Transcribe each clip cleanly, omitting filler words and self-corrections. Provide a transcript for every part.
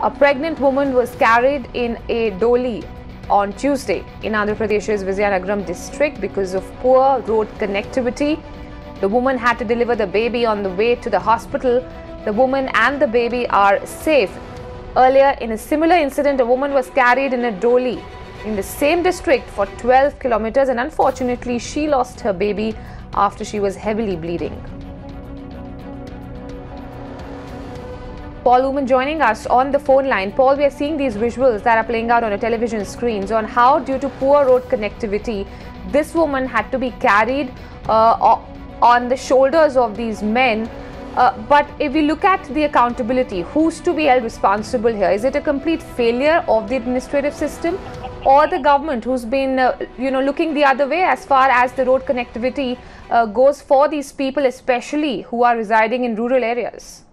A pregnant woman was carried in a dolly on Tuesday in Andhra Pradesh's Vijay district because of poor road connectivity. The woman had to deliver the baby on the way to the hospital. The woman and the baby are safe. Earlier, in a similar incident, a woman was carried in a dolly in the same district for 12 kilometers and unfortunately she lost her baby after she was heavily bleeding. Paul Woman joining us on the phone line. Paul, we are seeing these visuals that are playing out on a television screens on how, due to poor road connectivity, this woman had to be carried on the shoulders of these men. But if we look at the accountability, who's to be held responsible here? Is it a complete failure of the administrative system, or the government who's been looking the other way as far as the road connectivity goes for these people, especially who are residing in rural areas?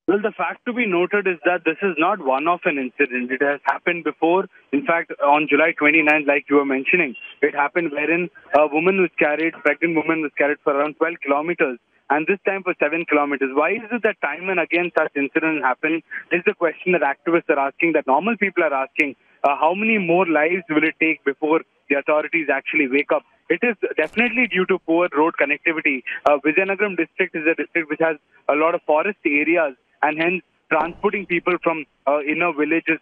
Well, the fact to be noted is that this is not one-off an incident. It has happened before. In fact, on July 29th, like you were mentioning, it happened wherein a pregnant woman was carried for around 12 kilometers. And this time for 7 kilometers. Why is it that time and again such incidents happen? Is the question that activists are asking, that normal people are asking. How many more lives will it take before the authorities actually wake up? It is definitely due to poor road connectivity. Vijay district is a district which has a lot of forest areas, and hence transporting people from inner villages,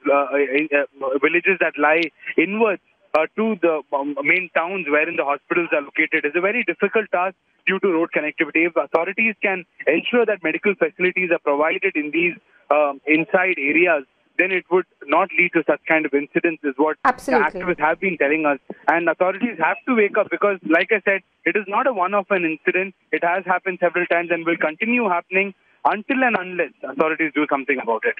villages that lie inwards to the main towns wherein the hospitals are located is a very difficult task due to road connectivity. If authorities can ensure that medical facilities are provided in these inside areas, then it would not lead to such kind of incidents, is what the activists have been telling us. And authorities have to wake up because, like I said, it is not a one-off an incident. It has happened several times and will continue happening until and unless authorities do something about it.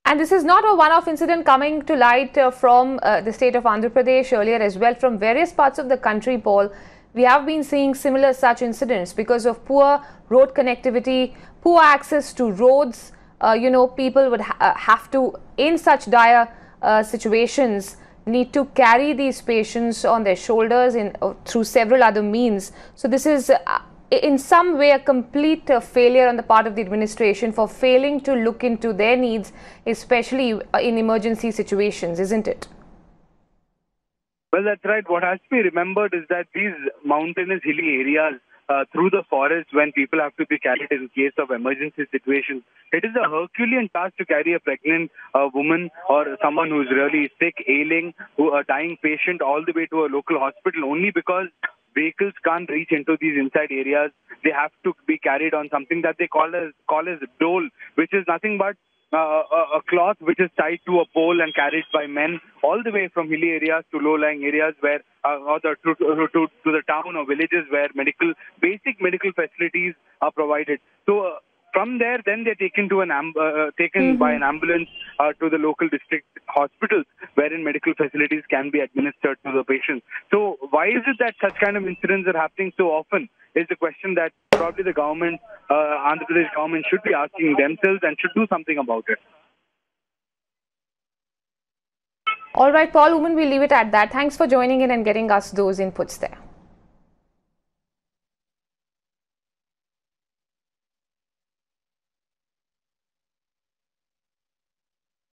And this is not a one-off incident coming to light from the state of Andhra Pradesh, earlier as well from various parts of the country, Paul. We have been seeing similar such incidents because of poor road connectivity, poor access to roads. People would have to, in such dire situations, need to carry these patients on their shoulders through several other means. So this is in some way a complete failure on the part of the administration for failing to look into their needs, especially in emergency situations, isn't it? Well, that's right. What has to be remembered is that these mountainous, hilly areas through the forest, when people have to be carried in case of emergency situations, it is a Herculean task to carry a pregnant woman or someone who is really sick, ailing, a dying patient all the way to a local hospital, only because vehicles can't reach into these inside areas. They have to be carried on something that they call as dole, which is nothing but a cloth which is tied to a pole and carried by men all the way from hilly areas to low-lying areas where to the town or villages where basic medical facilities are provided. So from there, then they're taken to by an ambulance to the local district hospitals, wherein medical facilities can be administered to the patient. So why is it that such kind of incidents are happening so often? Is the question that probably the government, Andhra Pradesh government, should be asking themselves and should do something about it. All right, Paul Woman, we'll leave it at that. Thanks for joining in and getting us those inputs there.